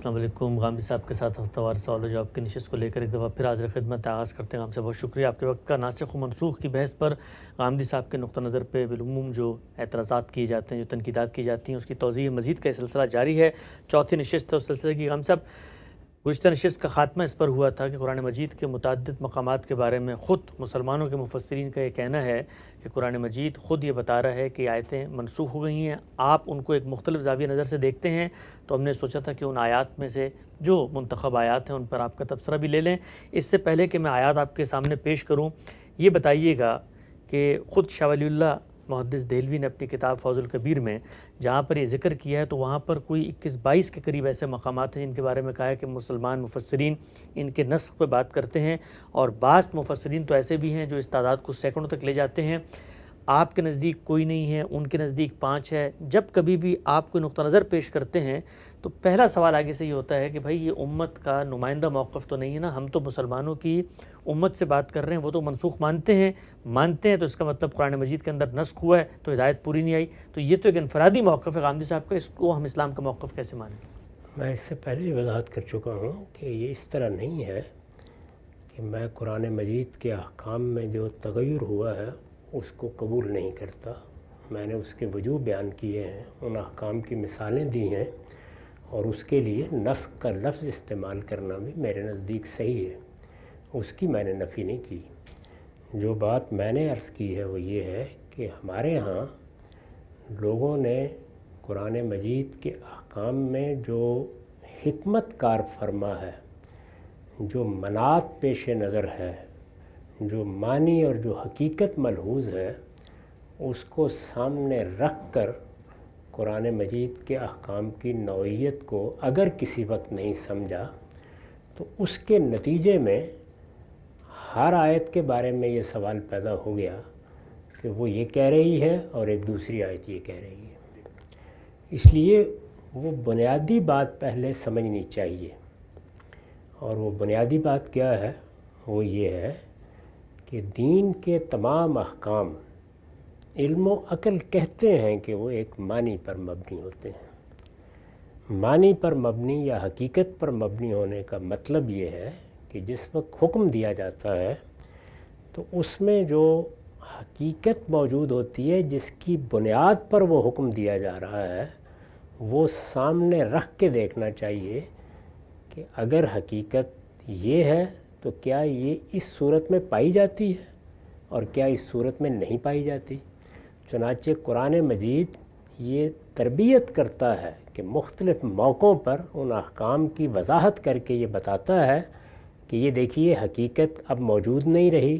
السلام علیکم. غامدی صاحب کے ساتھ ہفتہ وار سوال و جواب کی نشست کو لے کر ایک دفعہ پھر حاضر خدمت آغاز کرتے ہیں. غام سے بہت شکریہ آپ کے وقت کا. ناسخ و منسوخ کی بحث پر غامدی صاحب کے نقطہ نظر پہ بالعموم جو اعتراضات کیے جاتے ہیں، جو تنقیدات کی جاتی ہیں، اس کی توضیح مزید کا سلسلہ جاری ہے. چوتھی نشست ہے اس سلسلے کی. غام صاحب، گزشتہ نشست کا خاتمہ اس پر ہوا تھا کہ قرآن مجید کے متعدد مقامات کے بارے میں خود مسلمانوں کے مفسرین کا یہ کہنا ہے کہ قرآن مجید خود یہ بتا رہا ہے کہ آیتیں منسوخ ہو گئی ہیں. آپ ان کو ایک مختلف زاویہ نظر سے دیکھتے ہیں، تو ہم نے سوچا تھا کہ ان آیات میں سے جو منتخب آیات ہیں ان پر آپ کا تبصرہ بھی لے لیں. اس سے پہلے کہ میں آیات آپ کے سامنے پیش کروں، یہ بتائیے گا کہ خود شاہ ولی اللہ محدث دہلوی نے اپنی کتاب فوز الکبیر میں جہاں پر یہ ذکر کیا ہے، تو وہاں پر کوئی 21-22 کے قریب ایسے مقامات ہیں جن کے بارے میں کہا ہے کہ مسلمان مفسرین ان کے نسخ پہ بات کرتے ہیں، اور بعض مفسرین تو ایسے بھی ہیں جو اس تعداد کو سینکڑوں تک لے جاتے ہیں. آپ کے نزدیک کوئی نہیں ہے، ان کے نزدیک 5 ہے. جب کبھی بھی آپ کوئی نقطہ نظر پیش کرتے ہیں تو پہلا سوال آگے سے یہ ہوتا ہے کہ بھائی یہ امت کا نمائندہ موقف تو نہیں ہے نا، ہم تو مسلمانوں کی امت سے بات کر رہے ہیں، وہ تو منسوخ مانتے ہیں تو اس کا مطلب قرآن مجید کے اندر نسخ ہوا ہے تو ہدایت پوری نہیں آئی. تو یہ تو ایک انفرادی موقف ہے غامدی صاحب کا، اس کو ہم اسلام کا موقف کیسے مانیں؟ میں اس سے پہلے ہی وضاحت کر چکا ہوں کہ یہ اس طرح نہیں ہے کہ میں قرآن مجید کے احکام میں جو تغیر ہوا ہے اس کو قبول نہیں کرتا. میں نے اس کے وجوہ بیان کیے ہیں، ان احکام کی مثالیں دی ہیں، اور اس کے لیے نسخ کا لفظ استعمال کرنا بھی میرے نزدیک صحیح ہے، اس کی میں نے نفی نہیں کی. جو بات میں نے عرض کی ہے وہ یہ ہے کہ ہمارے ہاں لوگوں نے قرآن مجید کے احکام میں جو حکمت کار فرما ہے، جو منات پیش نظر ہے، جو معنی اور جو حقیقت ملحوظ ہے، اس کو سامنے رکھ کر قرآن مجید کے احکام کی نوعیت کو اگر کسی وقت نہیں سمجھا تو اس کے نتیجے میں ہر آیت کے بارے میں یہ سوال پیدا ہو گیا کہ وہ یہ کہہ رہی ہے اور ایک دوسری آیت یہ کہہ رہی ہے. اس لیے وہ بنیادی بات پہلے سمجھنی چاہیے، اور وہ بنیادی بات کیا ہے؟ وہ یہ ہے کہ دین کے تمام احکام علم و عقل کہتے ہیں کہ وہ ایک معنی پر مبنی ہوتے ہیں. معنی پر مبنی یا حقیقت پر مبنی ہونے کا مطلب یہ ہے کہ جس وقت حکم دیا جاتا ہے تو اس میں جو حقیقت موجود ہوتی ہے، جس کی بنیاد پر وہ حکم دیا جا رہا ہے، وہ سامنے رکھ کے دیکھنا چاہیے کہ اگر حقیقت یہ ہے تو کیا یہ اس صورت میں پائی جاتی ہے اور کیا اس صورت میں نہیں پائی جاتی. چنانچہ قرآن مجید یہ تربیت کرتا ہے کہ مختلف موقعوں پر ان احکام کی وضاحت کر کے یہ بتاتا ہے کہ یہ دیکھیے حقیقت اب موجود نہیں رہی،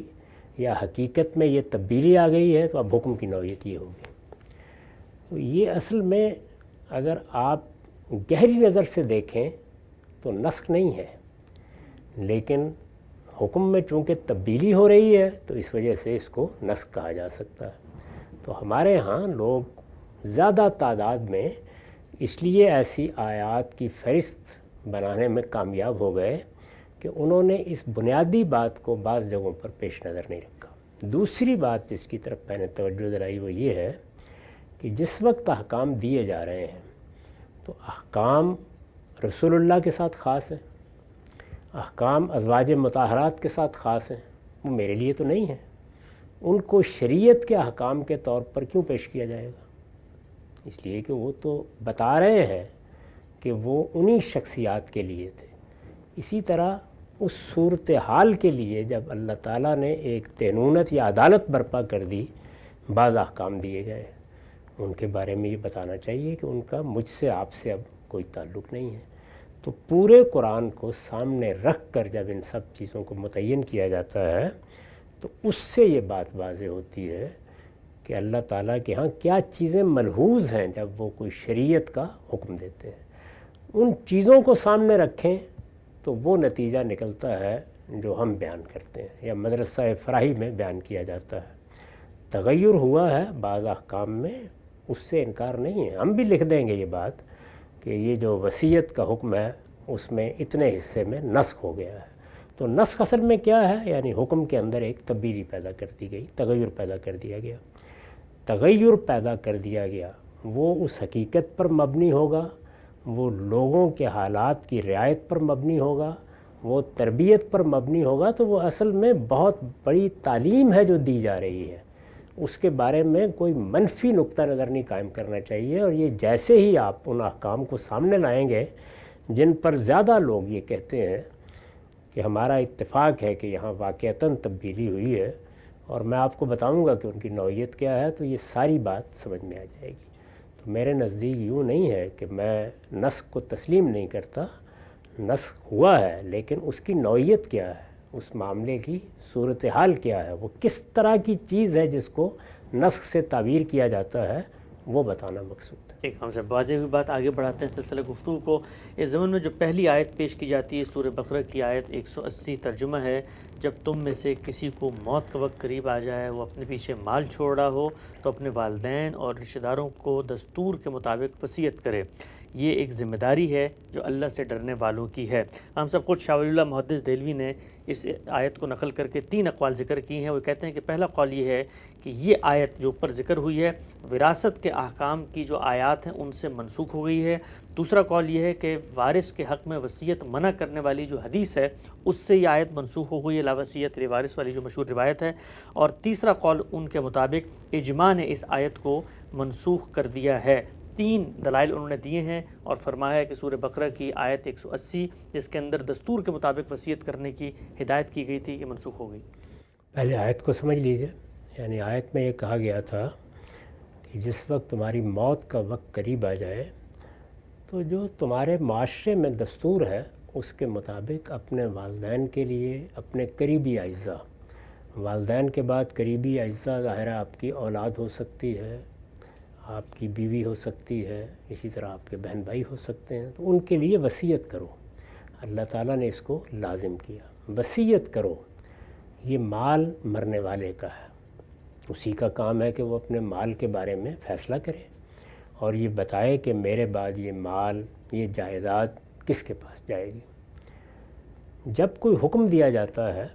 یا حقیقت میں یہ تبدیلی آ گئی ہے، تو اب حکم کی نوعیت یہ ہوگی. تو یہ اصل میں اگر آپ گہری نظر سے دیکھیں تو نسخ نہیں ہے، لیکن حکم میں چونکہ تبدیلی ہو رہی ہے تو اس وجہ سے اس کو نسخ کہا جا سکتا ہے. تو ہمارے ہاں لوگ زیادہ تعداد میں اس لیے ایسی آیات کی فہرست بنانے میں کامیاب ہو گئے کہ انہوں نے اس بنیادی بات کو بعض جگہوں پر پیش نظر نہیں رکھا. دوسری بات جس کی طرف میں نے توجہ دلائی وہ یہ ہے کہ جس وقت احکام دیے جا رہے ہیں تو احکام رسول اللہ کے ساتھ خاص ہیں، احکام ازواج مطہرات کے ساتھ خاص ہیں، وہ میرے لیے تو نہیں ہیں. ان کو شریعت کے احکام کے طور پر کیوں پیش کیا جائے گا؟ اس لیے کہ وہ تو بتا رہے ہیں کہ وہ انہی شخصیات کے لیے تھے. اسی طرح اس صورتحال کے لیے جب اللہ تعالیٰ نے ایک دینونت یا عدالت برپا کر دی، بعض احکام دیے گئے، ان کے بارے میں یہ بتانا چاہیے کہ ان کا مجھ سے آپ سے اب کوئی تعلق نہیں ہے. تو پورے قرآن کو سامنے رکھ کر جب ان سب چیزوں کو متعین کیا جاتا ہے تو اس سے یہ بات واضح ہوتی ہے کہ اللہ تعالیٰ کے ہاں کیا چیزیں ملحوظ ہیں جب وہ کوئی شریعت کا حکم دیتے ہیں. ان چیزوں کو سامنے رکھیں تو وہ نتیجہ نکلتا ہے جو ہم بیان کرتے ہیں یا مدرسہ فراہی میں بیان کیا جاتا ہے. تغیر ہوا ہے بعض احکام میں، اس سے انکار نہیں ہے. ہم بھی لکھ دیں گے یہ بات کہ یہ جو وصیت کا حکم ہے اس میں اتنے حصے میں نسخ ہو گیا ہے. تو نسخ اصل میں کیا ہے؟ یعنی حکم کے اندر ایک تبدیلی پیدا کر دی گئی، تغیر پیدا کر دیا گیا. تغیر پیدا کر دیا گیا وہ اس حقیقت پر مبنی ہوگا وہ لوگوں کے حالات کی رعایت پر مبنی ہوگا، وہ تربیت پر مبنی ہوگا، تو وہ اصل میں بہت بڑی تعلیم ہے جو دی جا رہی ہے، اس کے بارے میں کوئی منفی نقطہ نظر نہیں قائم کرنا چاہیے۔ اور یہ جیسے ہی آپ ان احکام کو سامنے لائیں گے جن پر زیادہ لوگ یہ کہتے ہیں کہ ہمارا اتفاق ہے کہ یہاں واقعتاً تبدیلی ہوئی ہے، اور میں آپ کو بتاؤں گا کہ ان کی نوعیت کیا ہے، تو یہ ساری بات سمجھ میں آ جائے گی۔ تو میرے نزدیک یوں نہیں ہے کہ میں نسخ کو تسلیم نہیں کرتا، نسخ ہوا ہے، لیکن اس کی نوعیت کیا ہے، اس معاملے کی صورتحال کیا ہے، وہ کس طرح کی چیز ہے جس کو نسخ سے تعبیر کیا جاتا ہے، وہ بتانا مقصود ہے۔ ٹھیک، ہم سے واضح ہوئی بات، آگے بڑھاتے ہیں سلسلہ گفتگو کو۔ اس زمن میں جو پہلی آیت پیش کی جاتی ہے سورہ بقرہ کی آیت 180، ترجمہ ہے: جب تم میں سے کسی کو موت کا وقت قریب آ جائے، وہ اپنے پیچھے مال چھوڑ رہا ہو، تو اپنے والدین اور رشتہ داروں کو دستور کے مطابق وصیت کرے۔ یہ ایک ذمہ داری ہے جو اللہ سے ڈرنے والوں کی ہے۔ ہم سب خود شاہ ولی اللہ محدث دہلوی نے اس آیت کو نقل کر کے 3 اقوال ذکر کی ہیں۔ وہ کہتے ہیں کہ پہلا قول یہ ہے کہ یہ آیت جو اوپر ذکر ہوئی ہے وراثت کے احکام کی جو آیات ہیں ان سے منسوخ ہو گئی ہے۔ دوسرا قول یہ ہے کہ وارث کے حق میں وصیت منع کرنے والی جو حدیث ہے اس سے یہ آیت منسوخ ہو گئی ہے، لا وصیت لوارث والی جو مشہور روایت ہے۔ اور تیسرا قول ان کے مطابق اجماع نے اس آیت کو منسوخ کر دیا ہے۔ 3 دلائل انہوں نے دیے ہیں اور فرمایا ہے کہ سورہ بقرہ کی آیت 180 جس کے اندر دستور کے مطابق وصیت کرنے کی ہدایت کی گئی تھی، یہ منسوخ ہو گئی۔ پہلے آیت کو سمجھ لیجئے، یعنی آیت میں یہ کہا گیا تھا کہ جس وقت تمہاری موت کا وقت قریب آ جائے تو جو تمہارے معاشرے میں دستور ہے اس کے مطابق اپنے والدین کے لیے، اپنے قریبی اعزاء، والدین کے بعد قریبی اعزاء ظاہر ہے آپ کی اولاد ہو سکتی ہے، آپ کی بیوی ہو سکتی ہے، اسی طرح آپ کے بہن بھائی ہو سکتے ہیں، تو ان کے لیے وصیت کرو۔ اللہ تعالیٰ نے اس کو لازم کیا، وصیت کرو۔ یہ مال مرنے والے کا ہے، اسی کا کام ہے کہ وہ اپنے مال کے بارے میں فیصلہ کرے اور یہ بتائے کہ میرے بعد یہ مال، یہ جائیداد کس کے پاس جائے گی۔ جب کوئی حکم دیا جاتا ہے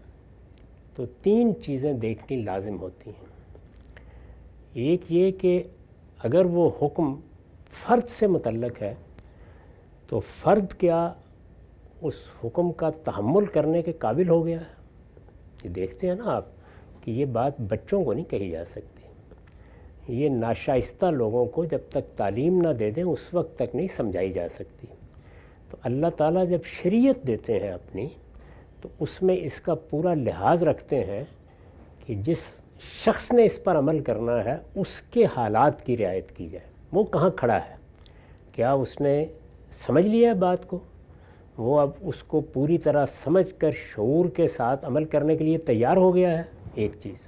تو 3 چیزیں دیکھنی لازم ہوتی ہیں۔ ایک یہ کہ اگر وہ حکم فرد سے متعلق ہے تو فرد کیا اس حکم کا تحمل کرنے کے قابل ہو گیا ہے۔ یہ دیکھتے ہیں نا آپ کہ یہ بات بچوں کو نہیں کہی جا سکتی، یہ ناشائستہ لوگوں کو جب تک تعلیم نہ دے دیں اس وقت تک نہیں سمجھائی جا سکتی۔ تو اللہ تعالیٰ جب شریعت دیتے ہیں اپنی تو اس میں اس کا پورا لحاظ رکھتے ہیں کہ جس شخص نے اس پر عمل کرنا ہے اس کے حالات کی رعایت کی جائے۔ وہ کہاں کھڑا ہے، کیا اس نے سمجھ لیا ہے بات کو، وہ اب اس کو پوری طرح سمجھ کر شعور کے ساتھ عمل کرنے کے لیے تیار ہو گیا ہے، ایک چیز۔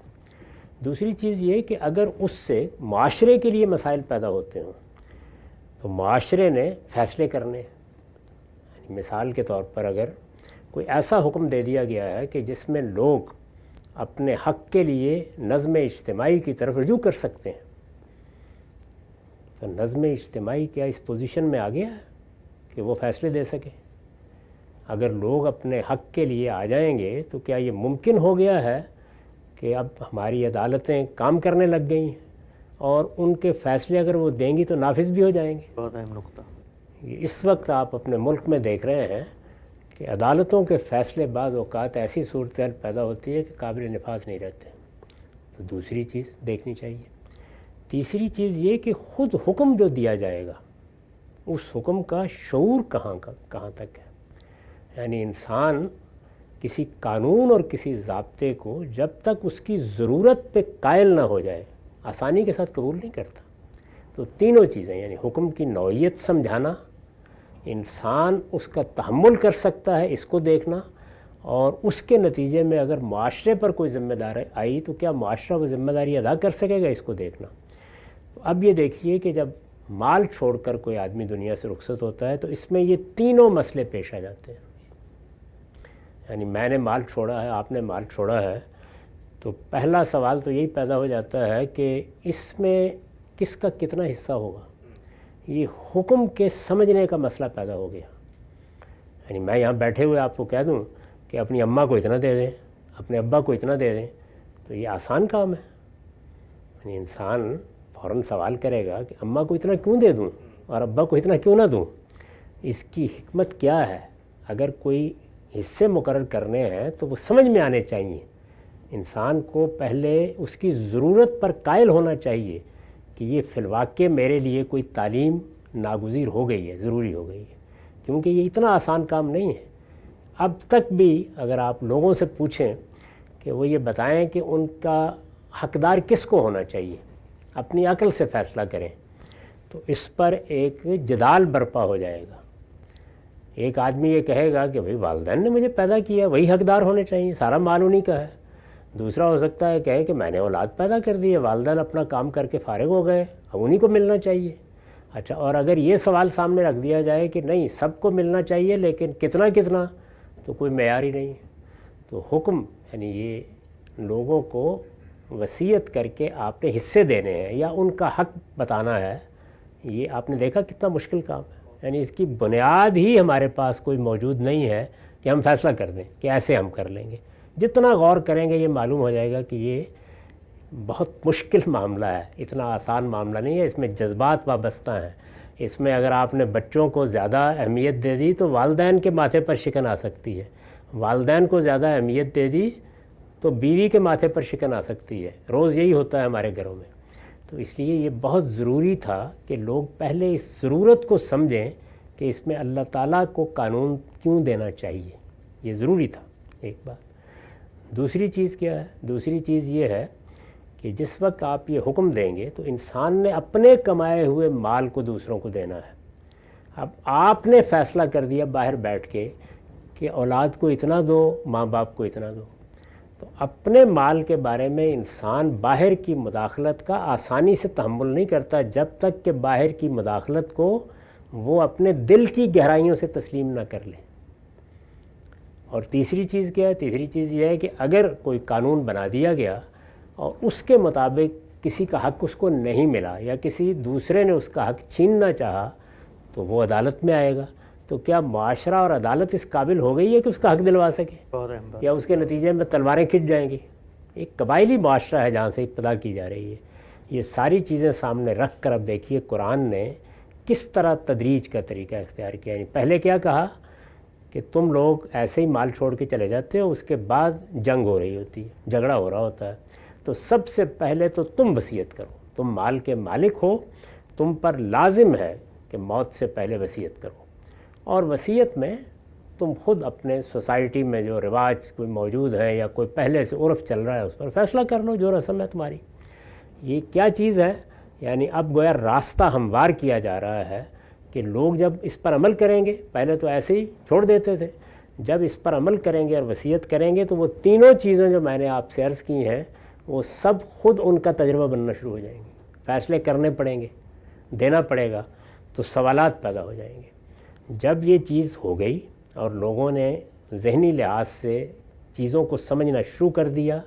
دوسری چیز یہ کہ اگر اس سے معاشرے کے لیے مسائل پیدا ہوتے ہوں تو معاشرے نے فیصلے کرنے ہیں۔ مثال کے طور پر اگر کوئی ایسا حکم دے دیا گیا ہے کہ جس میں لوگ اپنے حق کے لیے نظم اجتماعی کی طرف رجوع کر سکتے ہیں، تو نظم اجتماعی کیا اس پوزیشن میں آ گیا ہے کہ وہ فیصلے دے سکے؟ اگر لوگ اپنے حق کے لیے آ جائیں گے تو کیا یہ ممکن ہو گیا ہے کہ اب ہماری عدالتیں کام کرنے لگ گئی ہیں اور ان کے فیصلے اگر وہ دیں گی تو نافذ بھی ہو جائیں گے؟ بہت اہم نقطہ۔ اس وقت آپ اپنے ملک میں دیکھ رہے ہیں کہ عدالتوں کے فیصلے بعض اوقات ایسی صورتحال پیدا ہوتی ہے کہ قابل نفاذ نہیں رہتے، تو دوسری چیز دیکھنی چاہیے۔ تیسری چیز یہ کہ خود حکم جو دیا جائے گا اس حکم کا شعور کہاں تک ہے، یعنی انسان کسی قانون اور کسی ضابطے کو جب تک اس کی ضرورت پہ قائل نہ ہو جائے آسانی کے ساتھ قبول نہیں کرتا۔ تو تینوں چیزیں، یعنی حکم کی نوعیت سمجھانا، انسان اس کا تحمل کر سکتا ہے اس کو دیکھنا، اور اس کے نتیجے میں اگر معاشرے پر کوئی ذمہ داری آئی تو کیا معاشرہ وہ ذمہ داری ادا کر سکے گا، اس کو دیکھنا۔ تو اب یہ دیکھیے کہ جب مال چھوڑ کر کوئی آدمی دنیا سے رخصت ہوتا ہے تو اس میں یہ تینوں مسئلے پیش آ جاتے ہیں۔ یعنی میں نے مال چھوڑا ہے، آپ نے مال چھوڑا ہے، تو پہلا سوال تو یہی پیدا ہو جاتا ہے کہ اس میں کس کا کتنا حصہ ہوگا۔ یہ حکم کے سمجھنے کا مسئلہ پیدا ہو گیا۔ یعنی میں یہاں بیٹھے ہوئے آپ کو کہہ دوں کہ اپنی اماں کو اتنا دے دیں، اپنے ابا کو اتنا دے دیں، تو یہ آسان کام ہے۔ یعنی انسان فوراً سوال کرے گا کہ اماں کو اتنا کیوں دے دوں اور ابا کو اتنا کیوں نہ دوں۔ اس کی حکمت کیا ہے. اگر کوئی حصے مقرر کرنے ہیں تو وہ سمجھ میں آنے چاہیے. انسان کو پہلے اس کی ضرورت پر قائل ہونا چاہیے کہ یہ فی الواقع میرے لیے کوئی تعلیم ناگزیر ہو گئی ہے، ضروری ہو گئی ہے، کیونکہ یہ اتنا آسان کام نہیں ہے. اب تک بھی اگر آپ لوگوں سے پوچھیں کہ وہ یہ بتائیں کہ ان کا حقدار کس کو ہونا چاہیے، اپنی عقل سے فیصلہ کریں، تو اس پر ایک جدال برپا ہو جائے گا. ایک آدمی یہ کہے گا کہ بھئی والدین نے مجھے پیدا کیا، وہی حقدار ہونے چاہیے، سارا مال انہی کا ہے. دوسرا ہو سکتا ہے کہے کہ میں نے اولاد پیدا کر دی ہے، والدین اپنا کام کر کے فارغ ہو گئے، اب انہی کو ملنا چاہیے. اچھا، اور اگر یہ سوال سامنے رکھ دیا جائے کہ نہیں سب کو ملنا چاہیے لیکن کتنا کتنا، تو کوئی معیار ہی نہیں ہے. تو حکم یعنی یہ لوگوں کو وصیت کر کے آپ نے حصے دینے ہیں یا ان کا حق بتانا ہے، یہ آپ نے دیکھا کتنا مشکل کام ہے. یعنی اس کی بنیاد ہی ہمارے پاس کوئی موجود نہیں ہے کہ ہم فیصلہ کر دیں کہ ایسے ہم کر لیں گے. جتنا غور کریں گے یہ معلوم ہو جائے گا کہ یہ بہت مشکل معاملہ ہے، اتنا آسان معاملہ نہیں ہے. اس میں جذبات وابستہ ہیں. اس میں اگر آپ نے بچوں کو زیادہ اہمیت دے دی تو والدین کے ماتھے پر شکن آ سکتی ہے، والدین کو زیادہ اہمیت دے دی تو بیوی کے ماتھے پر شکن آ سکتی ہے. روز یہی ہوتا ہے ہمارے گھروں میں. تو اس لیے یہ بہت ضروری تھا کہ لوگ پہلے اس ضرورت کو سمجھیں کہ اس میں اللہ تعالیٰ کو قانون کیوں دینا چاہیے. یہ ضروری تھا ایک بات. دوسری چیز کیا ہے؟ دوسری چیز یہ ہے کہ جس وقت آپ یہ حکم دیں گے تو انسان نے اپنے کمائے ہوئے مال کو دوسروں کو دینا ہے. اب آپ نے فیصلہ کر دیا باہر بیٹھ کے کہ اولاد کو اتنا دو، ماں باپ کو اتنا دو، تو اپنے مال کے بارے میں انسان باہر کی مداخلت کا آسانی سے تحمل نہیں کرتا جب تک کہ باہر کی مداخلت کو وہ اپنے دل کی گہرائیوں سے تسلیم نہ کر لے. اور تیسری چیز کیا ہے؟ تیسری چیز یہ ہے کہ اگر کوئی قانون بنا دیا گیا اور اس کے مطابق کسی کا حق اس کو نہیں ملا یا کسی دوسرے نے اس کا حق چھیننا چاہا تو وہ عدالت میں آئے گا. تو کیا معاشرہ اور عدالت اس قابل ہو گئی ہے کہ اس کا حق دلوا سکے، یا اس کے نتیجے میں تلواریں کھنچ جائیں گی؟ ایک قبائلی معاشرہ ہے جہاں سے ابتدا کی جا رہی ہے. یہ ساری چیزیں سامنے رکھ کر اب دیکھیے قرآن نے کس طرح تدریج کا طریقہ اختیار کیا. یعنی پہلے کیا کہا کہ تم لوگ ایسے ہی مال چھوڑ کے چلے جاتے ہو، اس کے بعد جنگ ہو رہی ہوتی ہے، جھگڑا ہو رہا ہوتا ہے، تو سب سے پہلے تو تم وصیت کرو. تم مال کے مالک ہو، تم پر لازم ہے کہ موت سے پہلے وصیت کرو. اور وصیت میں تم خود اپنے سوسائٹی میں جو رواج کوئی موجود ہے یا کوئی پہلے سے عرف چل رہا ہے اس پر فیصلہ کر لو، جو رسم ہے تمہاری. یہ کیا چیز ہے؟ یعنی اب گویا راستہ ہموار کیا جا رہا ہے کہ لوگ جب اس پر عمل کریں گے، پہلے تو ایسے ہی چھوڑ دیتے تھے، جب اس پر عمل کریں گے اور وصیت کریں گے تو وہ تینوں چیزیں جو میں نے آپ سے عرض کی ہیں وہ سب خود ان کا تجربہ بننا شروع ہو جائیں گی. فیصلے کرنے پڑیں گے، دینا پڑے گا، تو سوالات پیدا ہو جائیں گے. جب یہ چیز ہو گئی اور لوگوں نے ذہنی لحاظ سے چیزوں کو سمجھنا شروع کر دیا،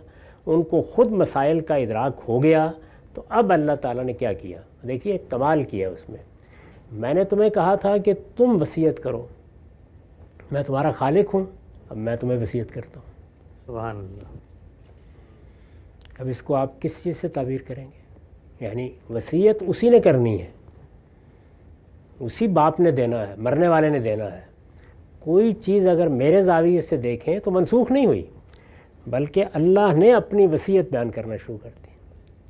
ان کو خود مسائل کا ادراک ہو گیا، تو اب اللہ تعالیٰ نے کیا کیا؟ دیکھیے کمال کیا اس میں نے تمہیں کہا تھا کہ تم وصیت کرو، میں تمہارا خالق ہوں، اب میں تمہیں وصیت کرتا ہوں. سبحان اللہ. اب اس کو آپ کس چیز سے تعبیر کریں گے؟ یعنی وصیت اسی نے کرنی ہے، اسی باپ نے دینا ہے، مرنے والے نے دینا ہے. کوئی چیز اگر میرے زاویے سے دیکھیں تو منسوخ نہیں ہوئی، بلکہ اللہ نے اپنی وصیت بیان کرنا شروع کر دی.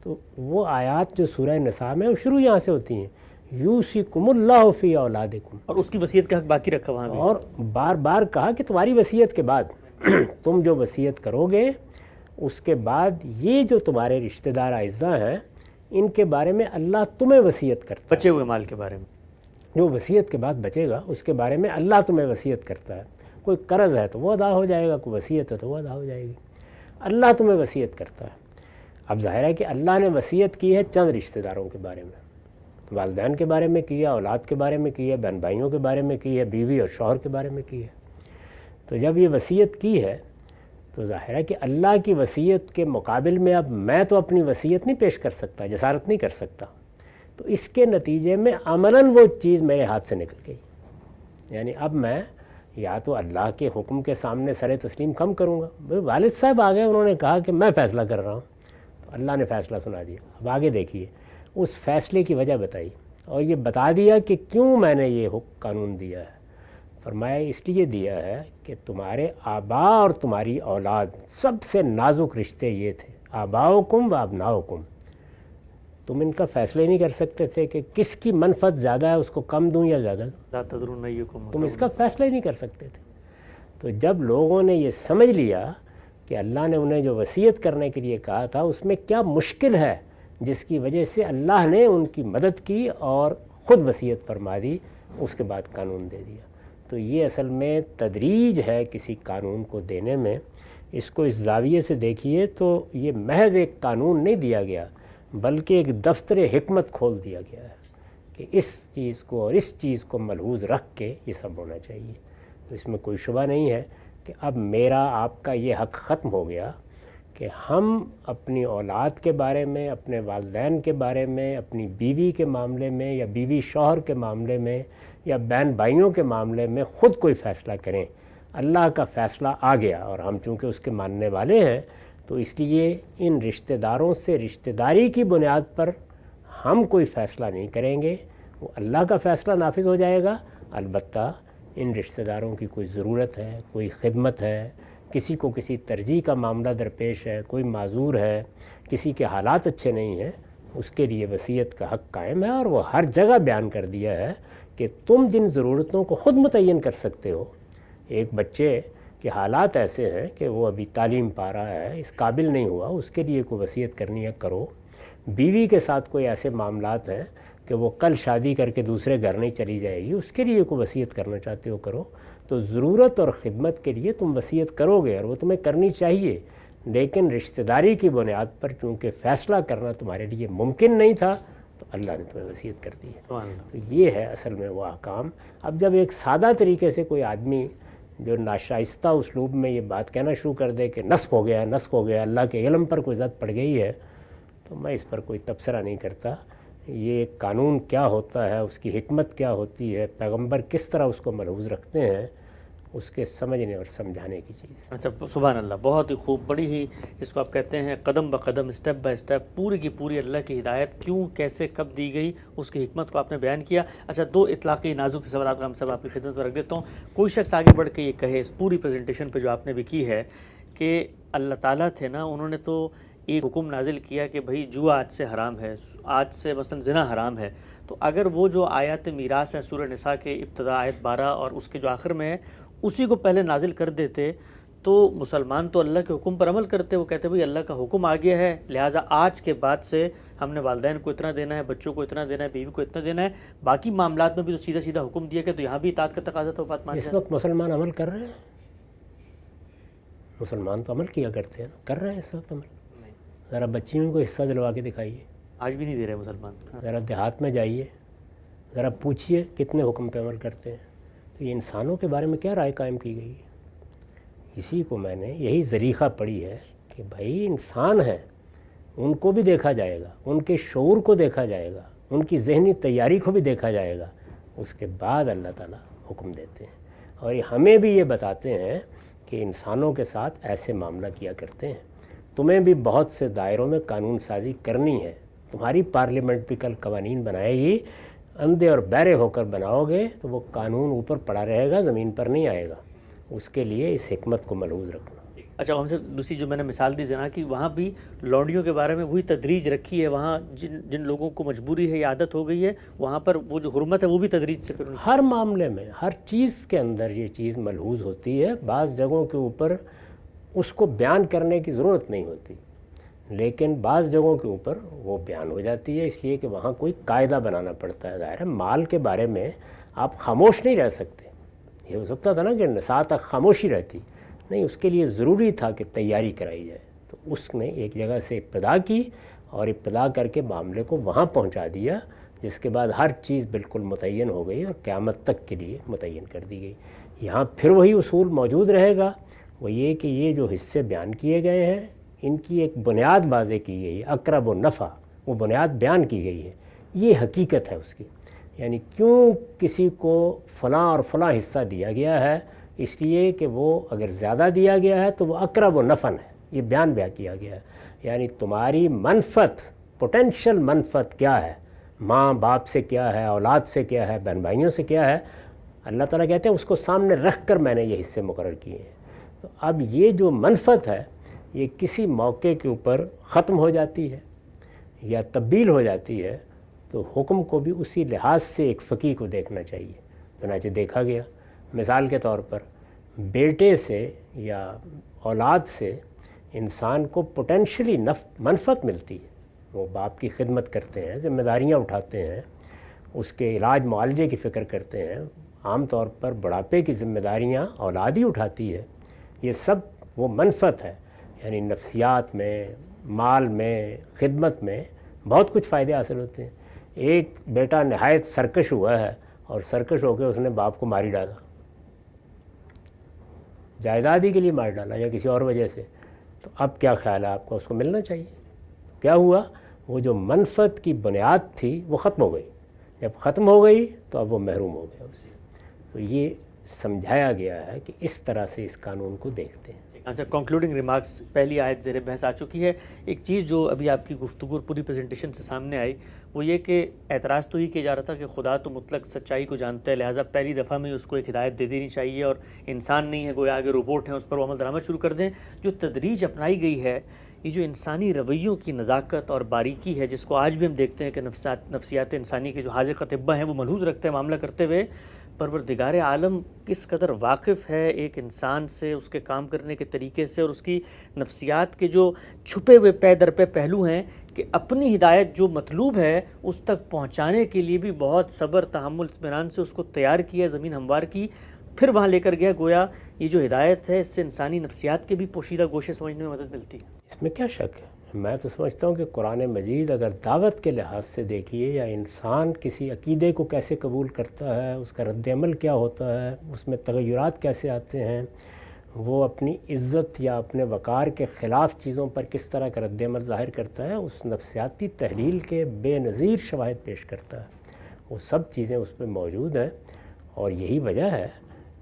تو وہ آیات جو سورہ نساء میں وہ شروع یہاں سے ہوتی ہیں، یوصیکم اللہ فی اولادکم، اور اس کی وصیت کا حق باقی رکھا وہاں بھی، اور بار بار کہا کہ تمہاری وصیت کے بعد تم جو وصیت کرو گے اس کے بعد یہ جو تمہارے رشتہ دار اعزاء ہیں ان کے بارے میں اللہ تمہیں وصیت کرتا ہے. بچے ہوئے مال کے بارے میں جو وصیت کے بعد بچے گا اس کے بارے میں اللہ تمہیں وصیت کرتا ہے. کوئی قرض ہے تو وہ ادا ہو جائے گا، کوئی وصیت ہے تو وہ ادا ہو جائے گی. اللہ تمہیں وصیت کرتا ہے. اب ظاہر ہے کہ اللہ نے وصیت کی ہے چند رشتہ داروں کے بارے میں، والدین کے بارے میں کی ہے، اولاد کے بارے میں کی ہے، بہن بھائیوں کے بارے میں کی ہے، بیوی اور شوہر کے بارے میں کی ہے. تو جب یہ وصیت کی ہے تو ظاہر ہے کہ اللہ کی وصیت کے مقابل میں اب میں تو اپنی وصیت نہیں پیش کر سکتا، جسارت نہیں کر سکتا. تو اس کے نتیجے میں عملاً وہ چیز میرے ہاتھ سے نکل گئی. یعنی اب میں یا تو اللہ کے حکم کے سامنے سر تسلیم کم کروں گا. والد صاحب آ گئے، انہوں نے کہا کہ میں فیصلہ کر رہا ہوں، تو اللہ نے فیصلہ سنا دیا. اب آگے دیکھیے اس فیصلے کی وجہ بتائی اور یہ بتا دیا کہ کیوں میں نے یہ قانون دیا ہے۔ فرمایا اس لیے دیا ہے کہ تمہارے آبا اور تمہاری اولاد سب سے نازک رشتے یہ تھے، آباؤکم و ابناؤکم۔ تم ان کا فیصلہ ہی نہیں کر سکتے تھے کہ کس کی منفعت زیادہ ہے، اس کو کم دوں یا زیادہ دوں، لا تدرون ایکم تم اس کا فیصلہ ہی نہیں کر سکتے تھے۔ تو جب لوگوں نے یہ سمجھ لیا کہ اللہ نے انہیں جو وصیت کرنے کے لیے کہا تھا اس میں کیا مشکل ہے، جس کی وجہ سے اللہ نے ان کی مدد کی اور خود وصیت فرما دی، اس کے بعد قانون دے دیا۔ تو یہ اصل میں تدریج ہے کسی قانون کو دینے میں۔ اس کو اس زاویے سے دیکھیے تو یہ محض ایک قانون نہیں دیا گیا، بلکہ ایک دفتر حکمت کھول دیا گیا ہے کہ اس چیز کو اور اس چیز کو ملحوظ رکھ کے یہ سب ہونا چاہیے۔ تو اس میں کوئی شبہ نہیں ہے کہ اب میرا آپ کا یہ حق ختم ہو گیا کہ ہم اپنی اولاد کے بارے میں، اپنے والدین کے بارے میں، اپنی بیوی کے معاملے میں یا بیوی شوہر کے معاملے میں یا بہن بھائیوں کے معاملے میں خود کوئی فیصلہ کریں۔ اللہ کا فیصلہ آ گیا اور ہم چونکہ اس کے ماننے والے ہیں تو اس لیے ان رشتہ داروں سے رشتہ داری کی بنیاد پر ہم کوئی فیصلہ نہیں کریں گے، وہ اللہ کا فیصلہ نافذ ہو جائے گا۔ البتہ ان رشتہ داروں کی کوئی ضرورت ہے، کوئی خدمت ہے، کسی کو کسی ترجیح کا معاملہ درپیش ہے، کوئی معذور ہے، کسی کے حالات اچھے نہیں ہیں، اس کے لیے وصیت کا حق قائم ہے، اور وہ ہر جگہ بیان کر دیا ہے کہ تم جن ضرورتوں کو خود متعین کر سکتے ہو۔ ایک بچے کے حالات ایسے ہیں کہ وہ ابھی تعلیم پا رہا ہے، اس قابل نہیں ہوا، اس کے لیے کوئی وصیت کرنی ہے کرو۔ بیوی کے ساتھ کوئی ایسے معاملات ہیں کہ وہ کل شادی کر کے دوسرے گھر نہیں چلی جائے گی، اس کے لیے کوئی وصیت کرنا چاہتے ہو کرو۔ تو ضرورت اور خدمت کے لیے تم وصیت کرو گے اور وہ تمہیں کرنی چاہیے، لیکن رشتہ داری کی بنیاد پر چونکہ فیصلہ کرنا تمہارے لیے ممکن نہیں تھا تو اللہ نے تمہیں وصیت کر دی ہے۔ تو یہ ہے اصل میں وہ احکام۔ اب جب ایک سادہ طریقے سے کوئی آدمی جو ناشائستہ اسلوب میں یہ بات کہنا شروع کر دے کہ نسخ ہو گیا، نسخ ہو گیا، اللہ کے علم پر کوئی زد پڑ گئی ہے، تو میں اس پر کوئی تبصرہ نہیں کرتا۔ یہ قانون کیا ہوتا ہے، اس کی حکمت کیا ہوتی ہے، پیغمبر کس طرح اس کو ملحوظ رکھتے ہیں، اس کے سمجھنے اور سمجھانے کی چیز۔ اچھا، سبحان اللہ، بہت ہی خوب، بڑی ہی جس کو آپ کہتے ہیں قدم بقدم، اسٹیپ بائی اسٹیپ، پوری کی پوری اللہ کی ہدایت کیوں، کیسے، کب دی گئی، اس کی حکمت کو آپ نے بیان کیا۔ اچھا، دو اطلاقی نازک سے سوالات ہم سب آپ کی خدمت میں رکھ دیتا ہوں۔ کوئی شخص آگے بڑھ کے یہ کہے اس پوری پریزنٹیشن پہ جو آپ نے بھی کی ہے کہ اللہ تعالیٰ تھے نا، انہوں نے تو ایک حکم نازل کیا کہ بھئی جوا آج سے حرام ہے، آج سے مثلا زنا حرام ہے، تو اگر وہ جو آیات میراث ہیں سورہ نساء کے ابتدا آیت 12 اور اس کے جو آخر میں ہے اسی کو پہلے نازل کر دیتے تو مسلمان تو اللہ کے حکم پر عمل کرتے، وہ کہتے بھئی اللہ کا حکم آ گیا ہے، لہٰذا آج کے بعد سے ہم نے والدین کو اتنا دینا ہے، بچوں کو اتنا دینا ہے، بیوی کو اتنا دینا ہے، باقی معاملات میں بھی تو سیدھا سیدھا حکم دیا گیا، تو یہاں بھی اطاعت کا تقاضا تو بات مان اس وقت مسلمان عمل کر رہے ہیں، مسلمان تو عمل کیا کرتے ہیں، کر رہے ہیں اس وقت عمل۔ ذرا بچیوں کو حصہ دلوا کے دکھائیے، آج بھی نہیں دے رہے مسلمان۔ ذرا دیہات میں جائیے، ذرا پوچھئے کتنے حکم پہ عمل کرتے ہیں۔ تو یہ انسانوں کے بارے میں کیا رائے قائم کی گئی ہے؟ اسی کو میں نے یہی ذریعہ پڑھی ہے کہ بھائی انسان ہیں، ان کو بھی دیکھا جائے گا، ان کے شعور کو دیکھا جائے گا، ان کی ذہنی تیاری کو بھی دیکھا جائے گا، اس کے بعد اللہ تعالیٰ حکم دیتے ہیں، اور ہمیں بھی یہ بتاتے ہیں کہ انسانوں کے ساتھ ایسے معاملہ کیا کرتے ہیں۔ تمہیں بھی بہت سے دائروں میں قانون سازی کرنی ہے، تمہاری پارلیمنٹ بھی کل قوانین بنائے گی، اندھے اور بہرے ہو کر بناؤ گے تو وہ قانون اوپر پڑا رہے گا، زمین پر نہیں آئے گا۔ اس کے لیے اس حکمت کو ملحوظ رکھنا۔ اچھا، ہم سے دوسری جو میں نے مثال دی زنا کی، وہاں بھی لونڈیوں کے بارے میں وہی تدریج رکھی ہے، وہاں جن لوگوں کو مجبوری ہے یا عادت ہو گئی ہے، وہاں پر وہ جو حرمت ہے وہ بھی تدریج سے پھر ہر معاملے میں، ہر چیز کے اندر یہ چیز ملحوظ ہوتی ہے۔ بعض جگہوں کے اوپر اس کو بیان کرنے کی ضرورت نہیں ہوتی، لیکن بعض جگہوں کے اوپر وہ بیان ہو جاتی ہے، اس لیے کہ وہاں کوئی قاعدہ بنانا پڑتا ہے۔ ظاہر ہے مال کے بارے میں آپ خاموش نہیں رہ سکتے، یہ ہو سکتا تھا نا کہ نساء تک خاموشی رہتی، نہیں، اس کے لیے ضروری تھا کہ تیاری کرائی جائے، تو اس نے ایک جگہ سے ابتدا کی اور ابتدا کر کے معاملے کو وہاں پہنچا دیا، جس کے بعد ہر چیز بالکل متعین ہو گئی اور قیامت تک کے لیے متعین کر دی گئی۔ یہاں پھر وہی اصول موجود رہے گا، وہ یہ کہ یہ جو حصے بیان کیے گئے ہیں ان کی ایک بنیاد واضح کی گئی ہے، اقرب و نفع، وہ بنیاد بیان کی گئی ہے، یہ حقیقت ہے اس کی، یعنی کیوں کسی کو فلاں اور فلاں حصہ دیا گیا ہے، اس لیے کہ وہ اگر زیادہ دیا گیا ہے تو وہ اقرب و نفع ہے، یہ بیان کیا گیا ہے، یعنی تمہاری منفعت، پوٹینشل منفعت کیا ہے، ماں باپ سے کیا ہے، اولاد سے کیا ہے، بہن بھائیوں سے کیا ہے، اللہ تعالیٰ کہتے ہیں اس کو سامنے رکھ کر میں نے یہ حصے مقرر کیے ہیں۔ تو اب یہ جو منفعت ہے یہ کسی موقع کے اوپر ختم ہو جاتی ہے یا تبدیل ہو جاتی ہے، تو حکم کو بھی اسی لحاظ سے ایک فقیہ کو دیکھنا چاہیے۔ چنانچہ دیکھا گیا مثال کے طور پر بیٹے سے یا اولاد سے انسان کو پوٹینشلی منفعت ملتی ہے، وہ باپ کی خدمت کرتے ہیں، ذمہ داریاں اٹھاتے ہیں، اس کے علاج معالجے کی فکر کرتے ہیں، عام طور پر بڑھاپے کی ذمہ داریاں اولاد ہی اٹھاتی ہے۔ یہ سب وہ منفعت ہے، یعنی نفسیات میں، مال میں، خدمت میں بہت کچھ فائدے حاصل ہوتے ہیں۔ ایک بیٹا نہایت سرکش ہوا ہے اور سرکش ہو کے اس نے باپ کو مار ہی ڈالا، جائیداد ہی کے لیے مار ڈالا یا کسی اور وجہ سے، تو اب کیا خیال ہے آپ کو؟ اس کو ملنا چاہیے۔ کیا ہوا؟ وہ جو منفعت کی بنیاد تھی وہ ختم ہو گئی، جب ختم ہو گئی تو اب وہ محروم ہو گیا اس سے۔ تو یہ سمجھایا گیا ہے کہ اس طرح سے اس قانون کو دیکھتے ہیں۔ اچھا، کنکلوڈنگ ریمارکس، پہلی آیت زیر بحث آ چکی ہے۔ ایک چیز جو ابھی آپ کی گفتگو اور پوری پریزنٹیشن سے سامنے آئی وہ یہ کہ اعتراض تو یہ کیا جا رہا تھا کہ خدا تو مطلق سچائی کو جانتا ہے، لہٰذا پہلی دفعہ میں اس کو ایک ہدایت دے دینی چاہیے، اور انسان نہیں ہے گویا آگے روبوٹ ہیں، اس پر وہ عمل درآمد شروع کر دیں۔ جو تدریج اپنائی گئی ہے، یہ جو انسانی رویوں کی نزاکت اور باریکی ہے، جس کو آج بھی ہم دیکھتے ہیں کہ نفسیات انسانی کے جو حاذق اطباء ہیں وہ ملحوظ رکھتے ہیں معاملہ کرتے ہوئے، پروردگار عالم کس قدر واقف ہے ایک انسان سے، اس کے کام کرنے کے طریقے سے، اور اس کی نفسیات کے جو چھپے ہوئے پے در پہ پہلو ہیں کہ اپنی ہدایت جو مطلوب ہے اس تک پہنچانے کے لیے بھی بہت صبر، تحمل، اطمینان سے اس کو تیار کیا، زمین ہموار کی، پھر وہاں لے کر گیا۔ گویا یہ جو ہدایت ہے اس سے انسانی نفسیات کے بھی پوشیدہ گوشے سمجھنے میں مدد ملتی ہے۔ اس میں کیا شک ہے؟ میں تو سمجھتا ہوں کہ قرآن مجید اگر دعوت کے لحاظ سے دیکھیے یا انسان کسی عقیدے کو کیسے قبول کرتا ہے، اس کا رد عمل کیا ہوتا ہے، اس میں تغیرات کیسے آتے ہیں، وہ اپنی عزت یا اپنے وقار کے خلاف چیزوں پر کس طرح کا رد عمل ظاہر کرتا ہے، اس نفسیاتی تحلیل کے بے نظیر شواہد پیش کرتا ہے۔ وہ سب چیزیں اس پہ موجود ہیں، اور یہی وجہ ہے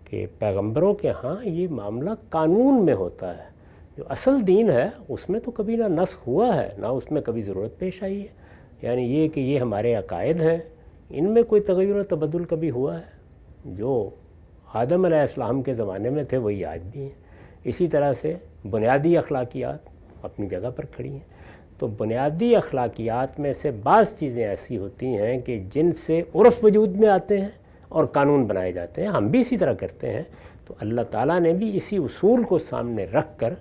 کہ پیغمبروں کے ہاں یہ معاملہ قانون میں ہوتا ہے۔ جو اصل دین ہے اس میں تو کبھی نہ نسخ ہوا ہے، نہ اس میں کبھی ضرورت پیش آئی ہے، یعنی یہ کہ یہ ہمارے عقائد ہیں، ان میں کوئی تغیر و تبدل کبھی ہوا ہے؟ جو آدم علیہ السلام کے زمانے میں تھے وہی آج بھی ہیں۔ اسی طرح سے بنیادی اخلاقیات اپنی جگہ پر کھڑی ہیں۔ تو بنیادی اخلاقیات میں سے بعض چیزیں ایسی ہوتی ہیں کہ جن سے عرف وجود میں آتے ہیں اور قانون بنائے جاتے ہیں، ہم بھی اسی طرح کرتے ہیں۔ تو اللہ تعالیٰ نے بھی اسی اصول کو سامنے رکھ کر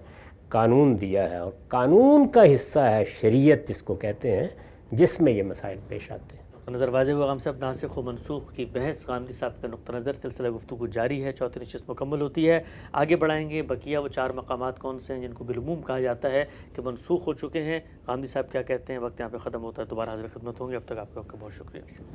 قانون دیا ہے، اور قانون کا حصہ ہے شریعت جس کو کہتے ہیں، جس میں یہ مسائل پیش آتے ہیں۔ نظر واضح ہوا صاحب، ناسخ و منسوخ کی بحث غامدی صاحب کا نقطہ نظر، سلسلہ گفتگو جاری ہے، چوتھی نشست مکمل ہوتی ہے، آگے بڑھائیں گے۔ بقیہ وہ 4 مقامات کون سے ہیں جن کو بالعموم کہا جاتا ہے کہ منسوخ ہو چکے ہیں، غامدی صاحب کیا کہتے ہیں؟ وقت یہاں پہ ختم ہوتا ہے، دوبارہ حاضر خدمت ہوں گے، اب تک آپ کا بہت شکریہ۔